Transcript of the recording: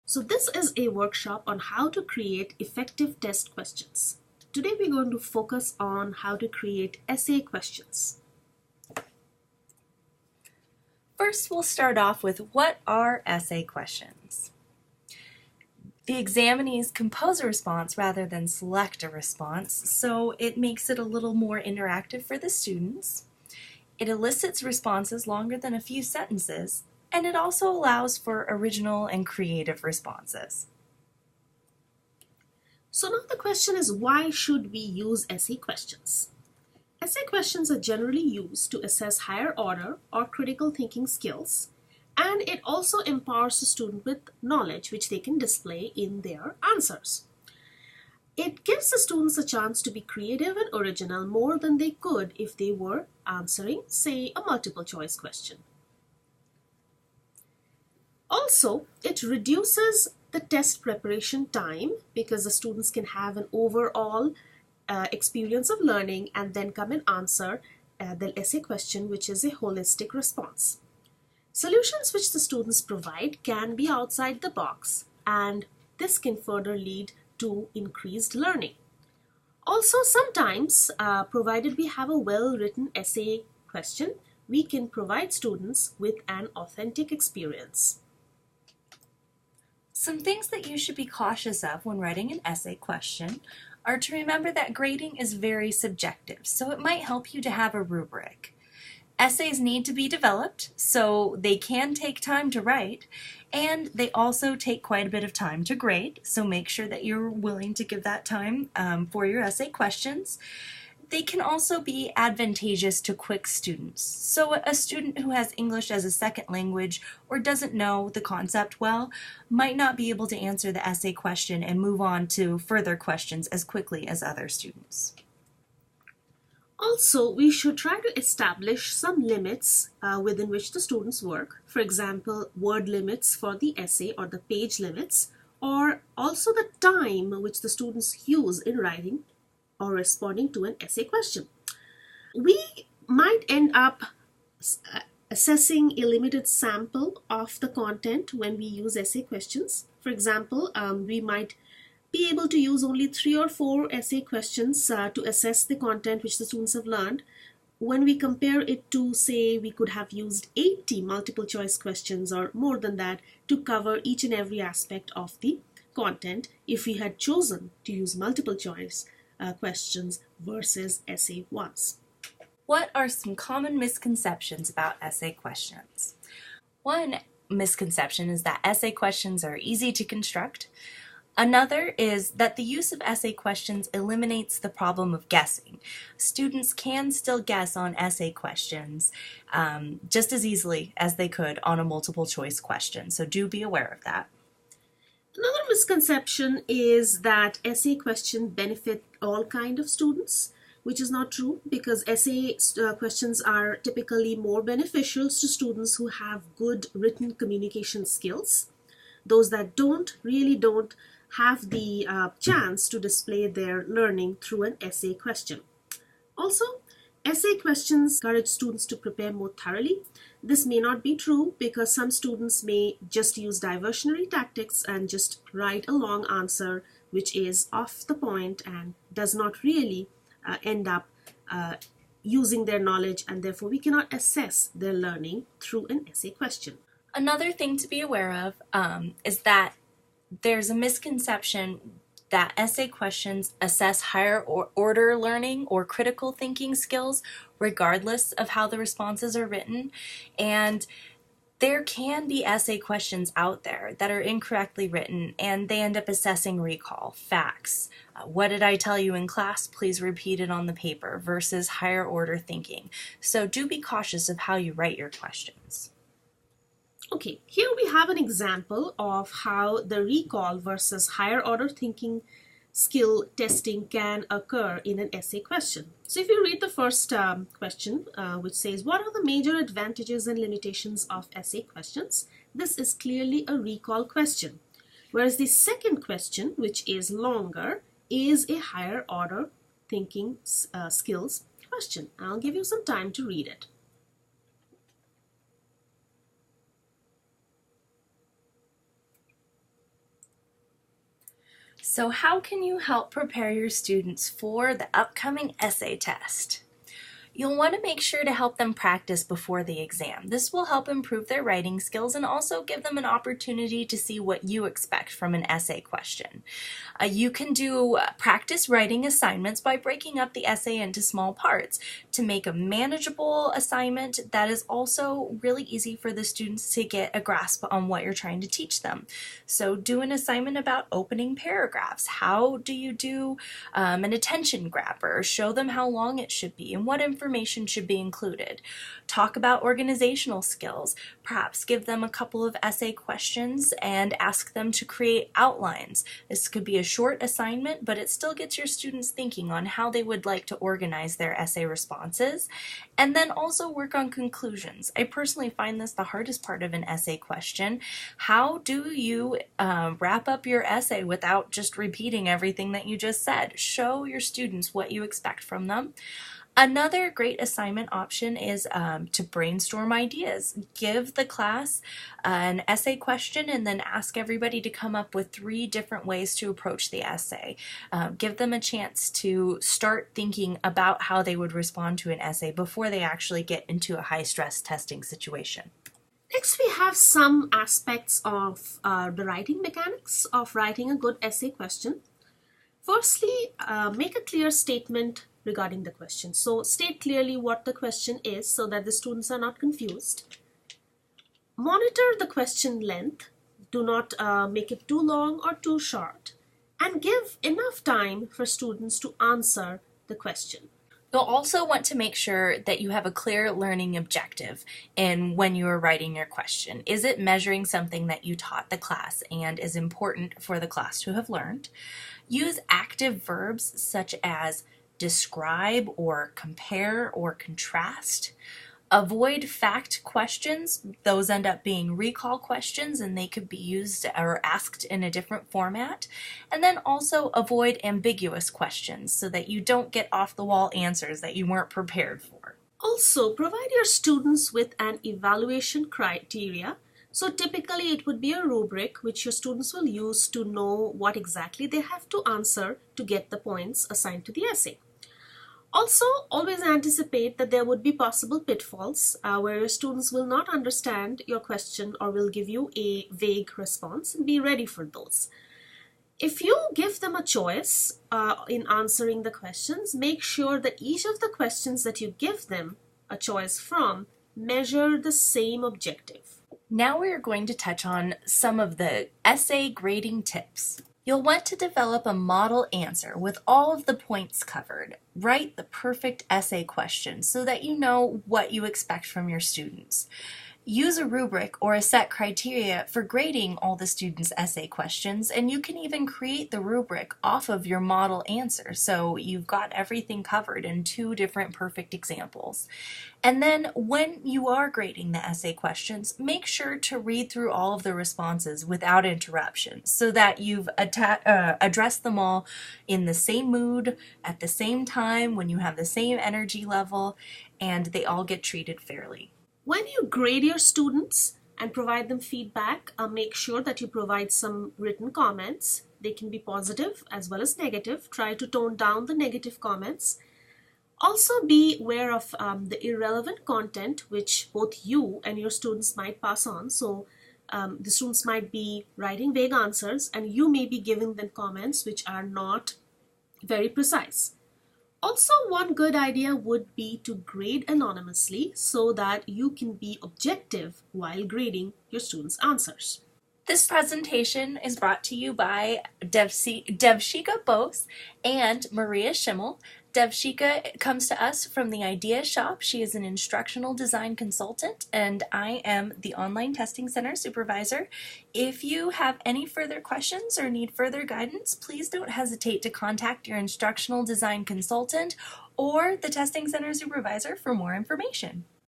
So this is a workshop on how to create effective test questions. Today we're going to focus on how to create essay questions. First, we'll start off with what are essay questions. The examinees compose a response rather than select a response, so it makes it a little more interactive for the students. It elicits responses longer than a few sentences, and it also allows for original and creative responses. So now the question is, why should we use essay questions? Essay questions are generally used to assess higher order or critical thinking skills, and it also empowers the student with knowledge which they can display in their answers. It gives the students a chance to be creative and original more than they could if they were answering, say, a multiple choice question. Also, it reduces the test preparation time because the students can have an overall experience of learning and then come and answer the essay question, which is a holistic response. Solutions which the students provide can be outside the box, and this can further lead to increased learning. Also, sometimes, provided we have a well-written essay question, we can provide students with an authentic experience. Some things that you should be cautious of when writing an essay question are to remember that grading is very subjective, so it might help you to have a rubric. Essays need to be developed, so they can take time to write, and they also take quite a bit of time to grade, so make sure that you're willing to give that time for your essay questions. They can also be advantageous to quick students. So a student who has English as a second language or doesn't know the concept well might not be able to answer the essay question and move on to further questions as quickly as other students. Also, we should try to establish some limits within which the students work. For example, word limits for the essay or the page limits, or also the time which the students use in writing or responding to an essay question. We might end up assessing a limited sample of the content when we use essay questions. For example, we might be able to use only 3 or 4 essay questions to assess the content which the students have learned. When we compare it to, say, we could have used 80 multiple choice questions or more than that to cover each and every aspect of the content if we had chosen to use multiple choice questions versus essay ones. What are some common misconceptions about essay questions? One misconception is that essay questions are easy to construct. Another is that the use of essay questions eliminates the problem of guessing. Students can still guess on essay questions just as easily as they could on a multiple choice question, so do be aware of that. Another misconception is that essay questions benefit all kinds of students, which is not true because essay questions are typically more beneficial to students who have good written communication skills. Those that really don't have the chance to display their learning through an essay question. Also, essay questions encourage students to prepare more thoroughly. This may not be true because some students may just use diversionary tactics and just write a long answer which is off the point and does not really end up using their knowledge, and therefore we cannot assess their learning through an essay question. Another thing to be aware of is that there's a misconception that essay questions assess higher order learning or critical thinking skills regardless of how the responses are written, and there can be essay questions out there that are incorrectly written and they end up assessing recall, facts, what did I tell you in class, please repeat it on the paper, versus higher order thinking. So do be cautious of how you write your questions. Okay, here we have an example of how the recall versus higher order thinking skill testing can occur in an essay question. So if you read the first question, which says, what are the major advantages and limitations of essay questions? This is clearly a recall question. Whereas the second question, which is longer, is a higher order thinking skills question. I'll give you some time to read it. So how can you help prepare your students for the upcoming essay test? You'll want to make sure to help them practice before the exam. This will help improve their writing skills and also give them an opportunity to see what you expect from an essay question. You can do practice writing assignments by breaking up the essay into small parts to make a manageable assignment that is also really easy for the students to get a grasp on what you're trying to teach them. So do an assignment about opening paragraphs. How do you do an attention grabber? Show them how long it should be and what information should be included. Talk about organizational skills. Perhaps give them a couple of essay questions and ask them to create outlines. This could be a short assignment, but it still gets your students thinking on how they would like to organize their essay responses. And then also work on conclusions. I personally find this the hardest part of an essay question. How do you wrap up your essay without just repeating everything that you just said? Show your students what you expect from them. Another great assignment option is to brainstorm ideas. Give the class an essay question and then ask everybody to come up with 3 different ways to approach the essay. Give them a chance to start thinking about how they would respond to an essay before they actually get into a high-stress testing situation. Next, we have some aspects of the writing mechanics of writing a good essay question. Firstly, make a clear statement regarding the question. So state clearly what the question is so that the students are not confused. Monitor the question length. Do not make it too long or too short. And give enough time for students to answer the question. You'll also want to make sure that you have a clear learning objective in when you are writing your question. Is it measuring something that you taught the class and is important for the class to have learned? Use active verbs such as describe or compare or contrast. Avoid fact questions. Those end up being recall questions and they could be used or asked in a different format. And then also avoid ambiguous questions so that you don't get off-the-wall answers that you weren't prepared for. Also, provide your students with an evaluation criteria. So typically it would be a rubric which your students will use to know what exactly they have to answer to get the points assigned to the essay. Also, always anticipate that there would be possible pitfalls where your students will not understand your question or will give you a vague response, and be ready for those. If you give them a choice in answering the questions, make sure that each of the questions that you give them a choice from measure the same objective. Now we are going to touch on some of the essay grading tips. You'll want to develop a model answer with all of the points covered. Write the perfect essay question so that you know what you expect from your students. Use a rubric or a set criteria for grading all the students' essay questions, and you can even create the rubric off of your model answer, so you've got everything covered in 2 different perfect examples. And then when you are grading the essay questions, make sure to read through all of the responses without interruption so that you've addressed them all in the same mood, at the same time, when you have the same energy level, and they all get treated fairly. When you grade your students and provide them feedback, make sure that you provide some written comments. They can be positive as well as negative. Try to tone down the negative comments. Also be aware of the irrelevant content which both you and your students might pass on. So the students might be writing vague answers and you may be giving them comments which are not very precise. Also, one good idea would be to grade anonymously so that you can be objective while grading your students' answers. This presentation is brought to you by Devshika Bose and Maria Schimmel. Devshika comes to us from the Idea Shop. She is an instructional design consultant, and I am the Online Testing Center supervisor. If you have any further questions or need further guidance, please don't hesitate to contact your instructional design consultant or the Testing Center supervisor for more information.